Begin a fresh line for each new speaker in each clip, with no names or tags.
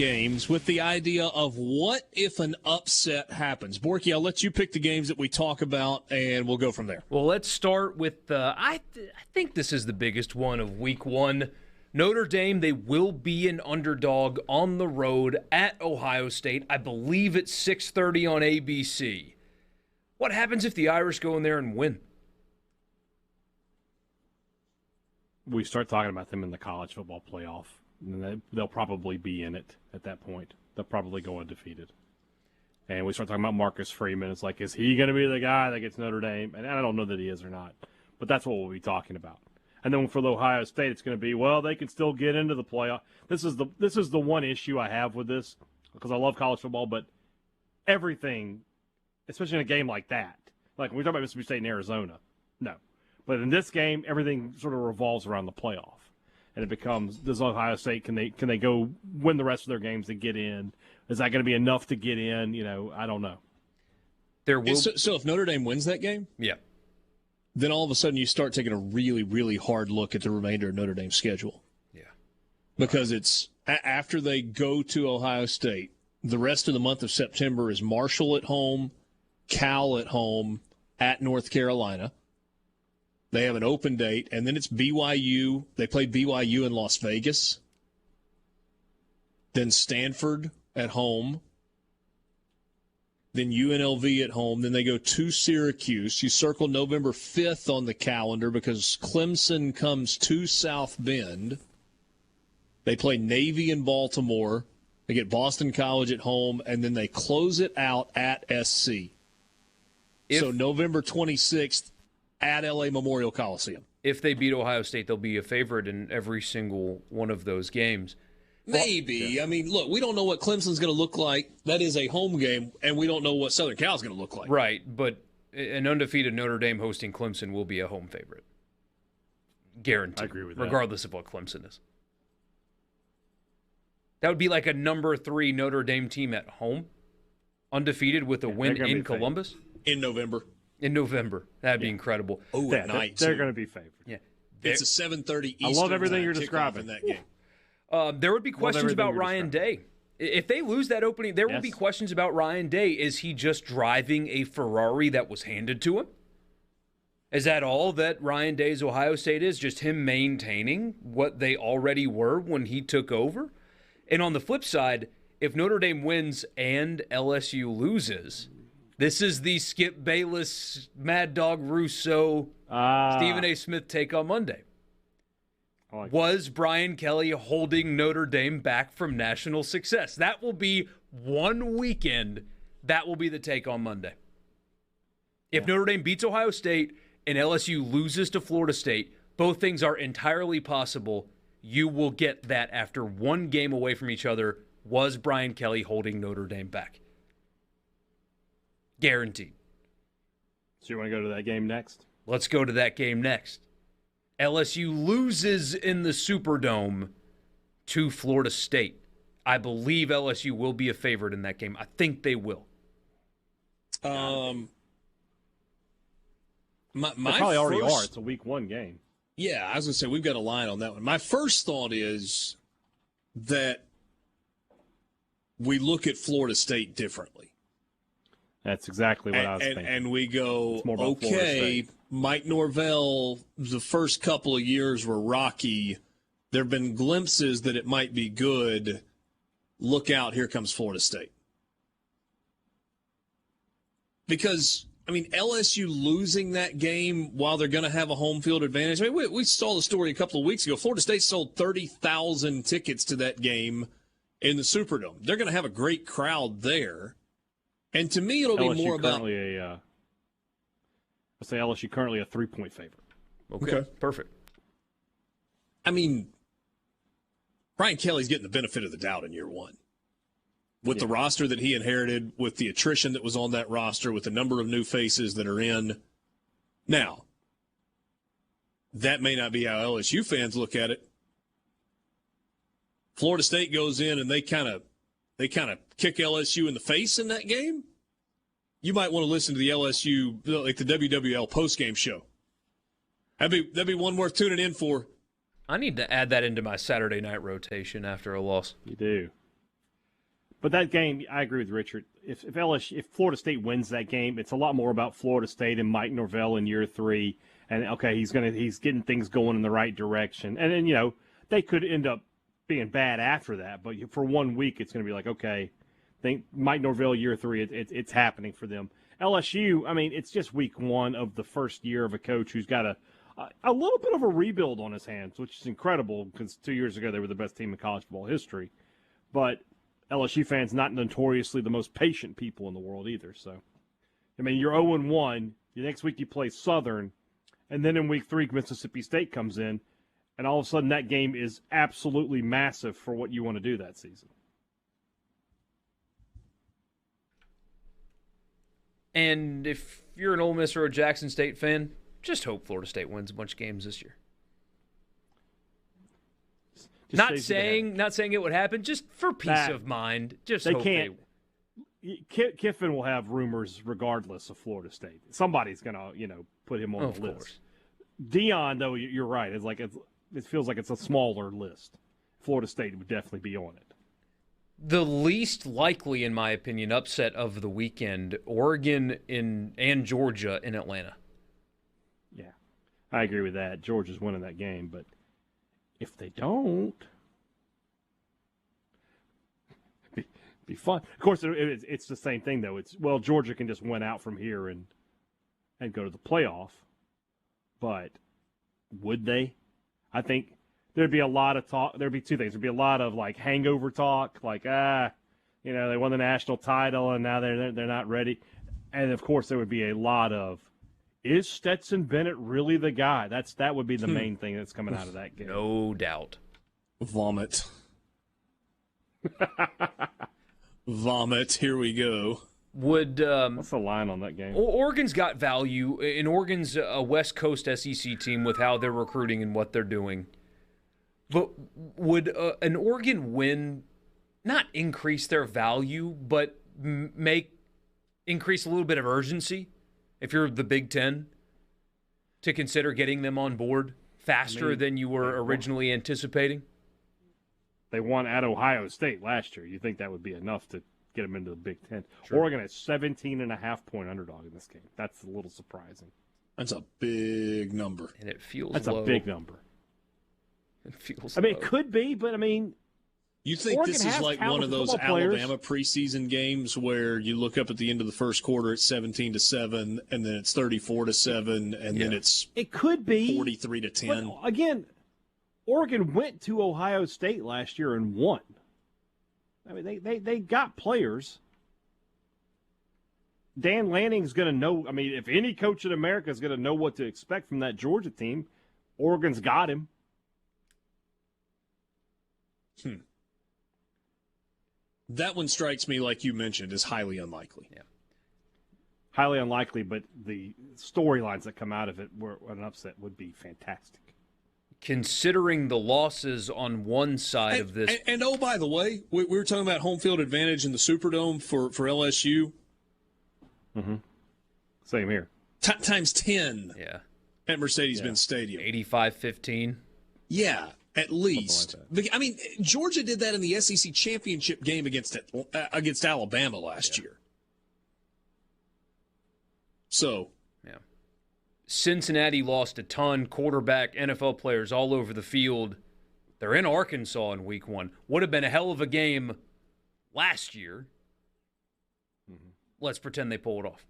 games with the idea of what if an upset happens. Borky, I'll let you pick the games that we talk about, and we'll go from there.
Well, let's start with I think this is the biggest one of Week 1. Notre Dame, they will be an underdog on the road at Ohio State. I believe it's 6:30 on ABC. What happens if the Irish go in there and win?
We start talking about them in the college football playoff. And they'll probably be in it at that point. They'll probably go undefeated. And we start talking about Marcus Freeman. It's like, is he going to be the guy that gets Notre Dame? And I don't know that he is or not. But that's what we'll be talking about. And then for the Ohio State, it's going to be, well, they can still get into the playoff. This is the one issue I have with this, because I love college football, but everything, especially in a game like that, like when we talk about Mississippi State and Arizona, no. But in this game, everything sort of revolves around the playoff. And it becomes, does Ohio State, can they go win the rest of their games to get in? Is that going to be enough to get in? I don't know.
So if Notre Dame wins that game,
yeah,
then all of a sudden you start taking a really, really hard look at the remainder of Notre Dame's schedule.
Yeah.
Because it's after they go to Ohio State, the rest of the month of September is Marshall at home, Cal at home, at North Carolina. They have an open date, and then it's BYU. They play BYU in Las Vegas. Then Stanford at home. Then UNLV at home. Then they go to Syracuse. You circle November 5th on the calendar because Clemson comes to South Bend. They play Navy in Baltimore. They get Boston College at home, and then they close it out at SC. So November 26th, at LA Memorial Coliseum.
If they beat Ohio State, they'll be a favorite in every single one of those games.
Maybe. Yeah. I mean, look, we don't know what Clemson's going to look like. That is a home game, and we don't know what Southern Cal's going to look like.
Right, but an undefeated Notre Dame hosting Clemson will be a home favorite. Guaranteed.
I agree with that.
Regardless of what Clemson is. That would be like a number 3 Notre Dame team at home, undefeated with a win in Columbus.
In November.
That'd be incredible.
Oh, at night.
They're going to be favored.
Yeah,
it's a 7:30 Eastern.
I love everything you're describing
in that game.
There would be questions about Ryan Day. If they lose that opening, there will be questions about Ryan Day. Is he just driving a Ferrari that was handed to him? Is that all that Ryan Day's Ohio State is? Just him maintaining what they already were when he took over? And on the flip side, if Notre Dame wins and LSU loses, this is the Skip Bayless, Mad Dog Russo, Stephen A. Smith take on Monday. Was Brian Kelly holding Notre Dame back from national success? That will be one weekend. That will be the take on Monday. If Notre Dame beats Ohio State and LSU loses to Florida State, both things are entirely possible. You will get that after one game away from each other. Was Brian Kelly holding Notre Dame back? Guaranteed.
So you want to go to that game next?
Let's go to that game next. LSU loses in the Superdome to Florida State. I believe LSU will be a favorite in that game. I think they will.
They probably already are. It's a week 1 game.
Yeah, I was going to say, we've got a line on that one. My first thought is that we look at Florida State differently.
That's exactly what I was thinking.
And we go, okay, Mike Norvell, the first couple of years were rocky. There have been glimpses that it might be good. Look out, here comes Florida State. Because, I mean, LSU losing that game while they're going to have a home field advantage. I mean, we saw the story a couple of weeks ago. Florida State sold 30,000 tickets to that game in the Superdome. They're going to have a great crowd there. And to me, it'll be more about.
I say LSU currently a 3-point favorite.
Okay, perfect.
I mean, Brian Kelly's getting the benefit of the doubt in year 1. With the roster that he inherited, with the attrition that was on that roster, with the number of new faces that are in. Now, that may not be how LSU fans look at it. Florida State goes in and they kind of kick LSU in the face in that game. You might want to listen to the LSU, like the WWL postgame show. That'd be one worth tuning in for.
I need to add that into my Saturday night rotation after a loss.
You do. But that game, I agree with Richard. If Florida State wins that game, it's a lot more about Florida State and Mike Norvell in year 3. And okay, he's getting things going in the right direction. And then they could end up being bad after that. But for 1 week, it's going to be like, okay, think Mike Norvell year 3, it's happening for them. LSU, I mean, it's just week 1 of the first year of a coach who's got a little bit of a rebuild on his hands, which is incredible because 2 years ago they were the best team in college football history. But LSU fans not notoriously the most patient people in the world either. So, I mean, you're 0-1. The next week you play Southern, and then in week 3 Mississippi State comes in, and all of a sudden that game is absolutely massive for what you want to do that season.
And if you're an Ole Miss or a Jackson State fan, just hope Florida State wins a bunch of games this year. Not saying it would happen, just for peace of mind. Just
they
hope
can't. Kiffin will have rumors regardless of Florida State. Somebody's gonna, put him on the list.
Course.
Dion, though, you're right. It feels like it's a smaller list. Florida State would definitely be on it.
The least likely, in my opinion, upset of the weekend: Oregon and Georgia in Atlanta.
Yeah, I agree with that. Georgia's winning that game, but if they don't, be fun. Of course, it's the same thing though. Georgia can just win out from here and go to the playoff, but would they? I think there'd be a lot of talk. There'd be two things. There'd be a lot of like hangover talk, like they won the national title and now they're not ready, and of course there would be a lot of, is Stetson Bennett really the guy? That would be the main thing that's coming out of that game.
No doubt.
Vomit. Vomit. Here we go.
What's
the line on that game?
Oregon's got value, and Oregon's a West Coast SEC team with how they're recruiting and what they're doing. But would an Oregon win not increase their value, but increase a little bit of urgency if you're the Big Ten to consider getting them on board faster than you were originally anticipating?
They won at Ohio State last year. You think that would be enough to get them into the Big Ten?
Sure.
Oregon is 17.5-point underdog in this game. That's a little surprising.
That's a big number.
And it feels
That's
low.
a big number.
It feels
I mean,
low.
it could be, but I mean,
you think
Oregon
this is like one of those Alabama preseason games where you look up at the end of the first quarter, it's 17-7, and then it's 34-7, and then
it could be
43-10.
But again, Oregon went to Ohio State last year and won. I mean, they got players. Dan Lanning's going to know. I mean, if any coach in America is going to know what to expect from that Georgia team, Oregon's got him.
That one strikes me, like you mentioned, as highly unlikely.
Yeah.
Highly unlikely, but the storylines that come out of it were an upset would be fantastic.
Considering the losses on one side of this.
And oh, by the way, we were talking about home field advantage in the Superdome for LSU.
Mm-hmm. Same here.
Times 10 at Mercedes-Benz Stadium.
85-15.
Yeah, at least.
Like
I mean, Georgia did that in the SEC championship game against Alabama last year. So.
Cincinnati lost a ton, quarterback, NFL players all over the field. They're in Arkansas in week 1. Would have been a hell of a game last year. Mm-hmm. Let's pretend they pull it off.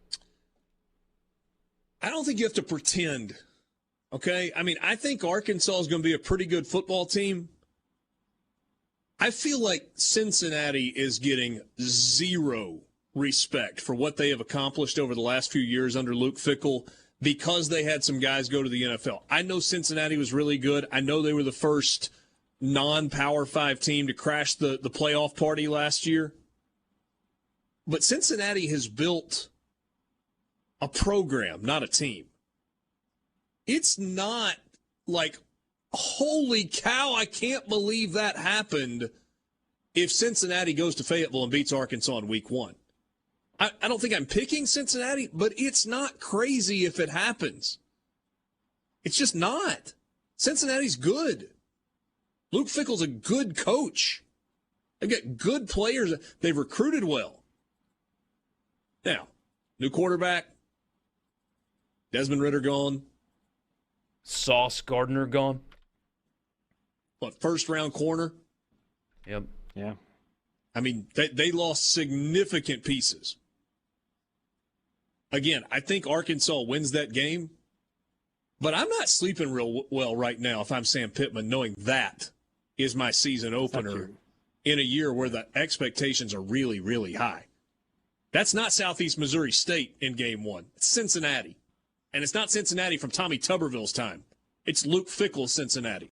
I don't think you have to pretend, okay? I mean, I think Arkansas is going to be a pretty good football team. I feel like Cincinnati is getting zero respect for what they have accomplished over the last few years under Luke Fickell, because they had some guys go to the NFL. I know Cincinnati was really good. I know they were the first non-Power 5 team to crash the playoff party last year. But Cincinnati has built a program, not a team. It's not like, holy cow, I can't believe that happened if Cincinnati goes to Fayetteville and beats Arkansas in week 1. I don't think I'm picking Cincinnati, but it's not crazy if it happens. It's just not. Cincinnati's good. Luke Fickell's a good coach. They've got good players. They've recruited well. Now, new quarterback, Desmond Ridder gone.
Sauce Gardner gone.
What, first-round corner?
Yep.
Yeah.
I mean, they lost significant pieces. Again, I think Arkansas wins that game, but I'm not sleeping real well right now if I'm Sam Pittman, knowing that is my season opener in a year where the expectations are really, really high. That's not Southeast Missouri State in game one. It's Cincinnati. And it's not Cincinnati from Tommy Tuberville's time. It's Luke Fickle's Cincinnati.